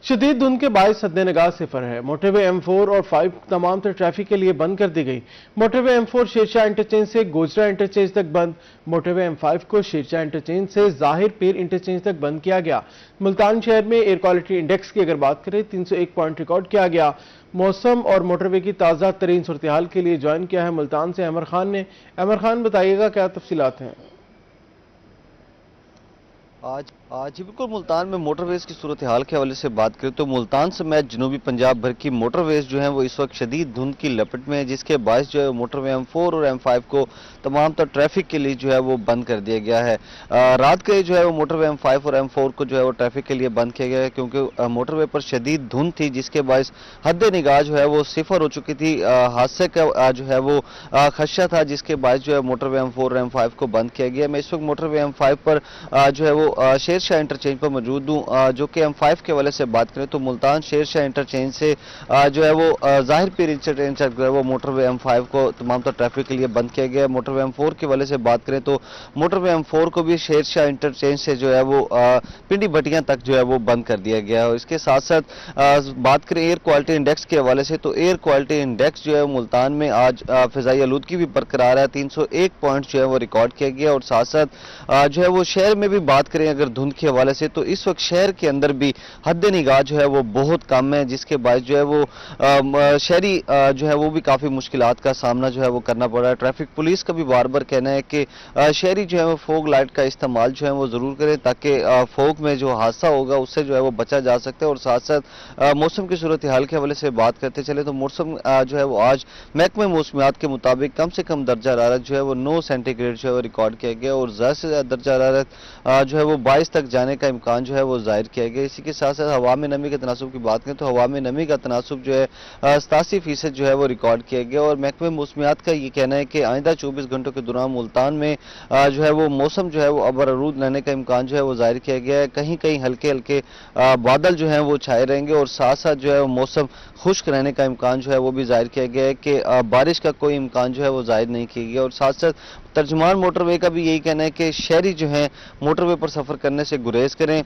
شدید دھند کے باعث حد نگاہ صفر ہے۔ موٹر وے M4 اور 5 تمام تر ٹریفک کے لیے بند کر دی گئی۔ موٹر وے M4 شیرشاہ انٹرچینج سے گوجرا انٹرچینج تک بند۔ موٹر وے M5 کو شیرشاہ انٹرچینج سے ظاہر پیر انٹرچینج تک بند کیا گیا۔ ملتان شہر میں ایئر کوالٹی انڈیکس کی اگر بات کریں 301 پوائنٹ ریکارڈ کیا گیا۔ موسم اور موٹر وے کی تازہ ترین صورتحال کے لیے جوائن کیا ہے ملتان سے عمر خان نے۔ عمر خان بتائیے گا کیا تفصیلات ہیں؟ آج بالکل ملتان میں موٹر ویز کی صورتحال کے حوالے سے بات کریں تو ملتان سمیت جنوبی پنجاب بھر کی موٹر ویز جو ہیں وہ اس وقت شدید دھند کی لپٹ میں ہے، جس کے باعث جو ہے موٹر وے M4 اور M5 کو تمام تر ٹریفک کے لیے جو ہے وہ بند کر دیا گیا ہے۔ رات کے جو ہے وہ موٹر وے M5 اور M4 کو جو ہے وہ ٹریفک کے لیے بند کیا گیا ہے، کیونکہ موٹر وے پر شدید دھند تھی، جس کے باعث حد نگاہ جو ہے وہ صفر ہو چکی تھی۔ حادثے کا جو ہے وہ خدشہ تھا، جس کے باعث جو ہے موٹر وے M4 اور M5 کو بند کیا گیا ہے۔ میں اس وقت موٹر وے M5 پر جو ہے وہ شیر شاہ انٹرچینج پر موجود ہوں، جو کہ M5 کے حوالے سے بات کریں تو ملتان شیر شاہ انٹرچینج سے جو ہے وہ ظاہر پیر انٹرچینج تک جو ہے وہ موٹر وے M5 کو تمام تر ٹریفک کے لیے بند کیا گیا ہے۔ موٹر وے M4 کے حوالے سے بات کریں تو موٹر وے M4 کو بھی شیر شاہ انٹرچینج سے جو ہے وہ پنڈی بٹیاں تک جو ہے وہ بند کر دیا گیا ہے۔ اور اس کے ساتھ ساتھ بات کریں ایئر کوالٹی انڈیکس کے حوالے سے تو ایئر کوالٹی انڈیکس جو ہے ملتان میں آج فضائی آلودگی بھی برقرار ہے، 301 پوائنٹ جو ہے وہ ریکارڈ کیا گیا۔ اور ساتھ ساتھ جو ہے وہ شہر میں بھی بات کریں اگر دھند کے حوالے سے تو اس وقت شہر کے اندر بھی حد نگاہ جو ہے وہ بہت کم ہے، جس کے باعث جو ہے وہ شہری جو ہے وہ بھی کافی مشکلات کا سامنا جو ہے وہ کرنا پڑ رہا ہے۔ ٹریفک پولیس کا بھی بار بار کہنا ہے کہ شہری جو ہے وہ فوگ لائٹ کا استعمال جو ہے وہ ضرور کریں، تاکہ فوگ میں جو حادثہ ہوگا اس سے جو ہے وہ بچا جا سکتا ہے۔ اور ساتھ ساتھ موسم کی صورتحال کے حوالے سے بات کرتے چلے تو موسم جو ہے وہ آج محکمہ موسمیات کے مطابق کم سے کم درجہ حرارت جو ہے وہ 9 سینٹی گریڈ جو ہے وہ ریکارڈ کیا گیا، اور زیادہ سے زیادہ درجہ حرارت جو ہے وہ 22 تک جانے کا امکان جو ہے وہ ظاہر کیا گیا۔ اسی کے ساتھ ساتھ ہوا میں نمی کے تناسب کی بات کریں تو ہوا میں نمی کا تناسب جو ہے 87% جو ہے وہ ریکارڈ کیا گیا، اور محکمہ موسمیات کا یہ کہنا ہے کہ آئندہ 24 گھنٹوں کے دوران ملتان میں جو ہے وہ موسم جو ہے وہ ابرآلود رہنے کا امکان جو ہے وہ ظاہر کیا گیا ہے۔ کہیں کہیں ہلکے ہلکے بادل جو ہیں وہ چھائے رہیں گے، اور ساتھ ساتھ جو ہے وہ موسم خشک رہنے کا امکان جو ہے وہ بھی ظاہر کیا گیا ہے کہ بارش کا کوئی امکان جو ہے وہ ظاہر نہیں کیا گیا۔ اور ساتھ ساتھ ترجمان موٹر وے کا بھی یہی کہنا ہے کہ شہری جو ہیں موٹر وے پر سفر کرنے سے گریز کریں،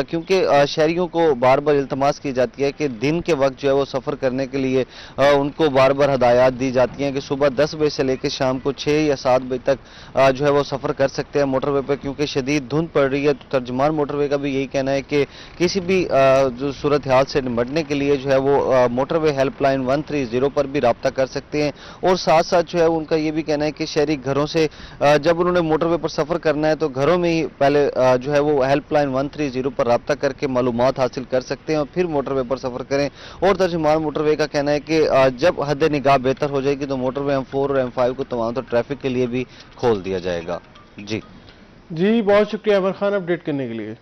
کیونکہ شہریوں کو بار بار التماس کی جاتی ہے کہ دن کے وقت جو ہے وہ سفر کرنے کے لیے ان کو بار بار ہدایات دی جاتی ہیں کہ صبح 10 بجے سے لے کے شام کو 6 یا 7 بجے تک جو ہے وہ سفر کر سکتے ہیں موٹر وے پر، کیونکہ شدید دھند پڑ رہی ہے۔ تو ترجمان موٹر وے کا بھی یہی کہنا ہے کہ کسی بھی جو صورتحال سے نمٹنے کے لیے جو ہے وہ موٹر وے ہیلپ لائن 130 پر بھی رابطہ کر سکتے ہیں۔ اور ساتھ ساتھ جو ہے ان کا یہ بھی کہنا ہے کہ شہری گھروں سے جب انہوں نے موٹر وے پر سفر کرنا ہے تو گھروں میں ہی پہلے جو ہے وہ ہیلپ لائن 130 پر رابطہ کر کے معلومات حاصل کر سکتے ہیں اور پھر موٹر وے پر سفر کریں۔ اور ترجمان موٹر وے کا کہنا ہے کہ جب حد نگاہ بہتر ہو جائے گی تو موٹر وے M4 اور M5 کو تمام تر ٹریفک کے لیے بھی کھول دیا جائے گا۔ جی بہت شکریہ عمر خان اپڈیٹ کرنے کے لیے۔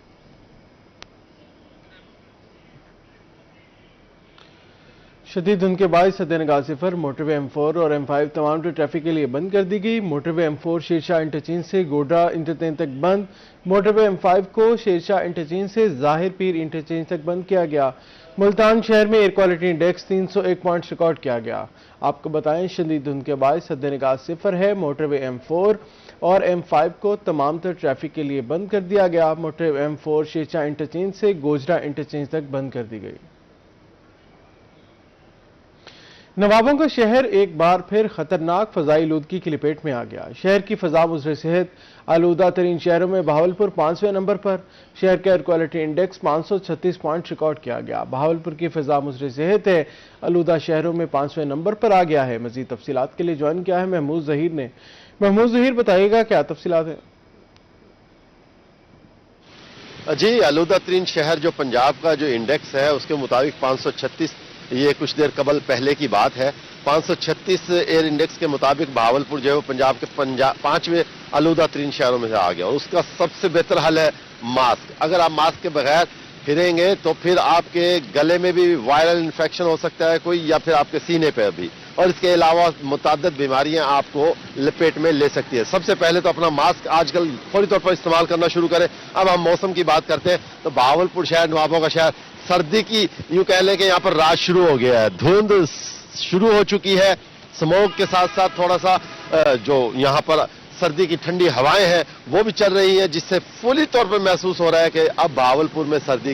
شدید دھند کے باعث حد نگاہ صفر، موٹر وے M4 اور M5 تمام ٹریفک کے لیے بند کر دی گئی۔ موٹر وے M4 شیرشاہ انٹرچینج سے گوڈا انٹرچینج تک بند۔ موٹر وے M5 کو شیرشاہ انٹرچینج سے ظاہر پیر انٹرچینج تک بند کیا گیا۔ ملتان شہر میں air quality index 301 point record کیا گیا۔ آپ کو بتائیں شدید دھند کے باعث حد نگاہ صفر ہے۔ موٹر وے M4 اور M5 کو تمام تر ٹریفک کے لیے بند کر دیا گیا۔ موٹر وے M4 شیرشاہ انٹرچینج سے گوجرا انٹرچینج تک بند کر دی گئی۔ نوابوں کا شہر ایک بار پھر خطرناک فضائی آلودگی کی لپیٹ میں آ گیا۔ شہر کی فضا مضر صحت آلودہ ترین شہروں میں بہاولپور 5ویں نمبر پر۔ شہر کا air quality index 536 point record کیا گیا۔ بہاولپور کی فضا مضر صحت ہے آلودہ شہروں میں 5ویں نمبر پر آ گیا ہے۔ مزید تفصیلات کے لیے جوائن کیا ہے محمود ظہیر نے۔ محمود ظہیر بتائیے گا کیا تفصیلات ہیں؟ جی آلودہ ترین شہر جو پنجاب کا جو انڈیکس ہے اس کے مطابق 536، یہ کچھ دیر قبل پہلے کی بات ہے، 536 ایئر انڈیکس کے مطابق بہاولپور جو ہے وہ پنجاب کے 5ویں آلودہ ترین شہروں میں سے آ گیا۔ اور اس کا سب سے بہتر حل ہے ماسک۔ اگر آپ ماسک کے بغیر پھریں گے تو پھر آپ کے گلے میں بھی وائرل انفیکشن ہو سکتا ہے کوئی، یا پھر آپ کے سینے پہ بھی، اور اس کے علاوہ متعدد بیماریاں آپ کو لپیٹ میں لے سکتی ہے۔ سب سے پہلے تو اپنا ماسک آج کل فوری طور پر استعمال کرنا شروع کریں۔ اب ہم موسم کی بات کرتے ہیں تو بہاولپور شہر نوابوں کا شہر، سردی کی یوں کہہ لیں کہ یہاں پر راج شروع ہو گیا ہے، دھند شروع ہو چکی ہے، سموگ کے ساتھ ساتھ تھوڑا سا جو یہاں پر سردی کی ٹھنڈی ہوائیں ہیں وہ بھی چل رہی ہیں، جس سے فوری طور پر محسوس ہو رہا ہے کہ اب بہاولپور میں سردی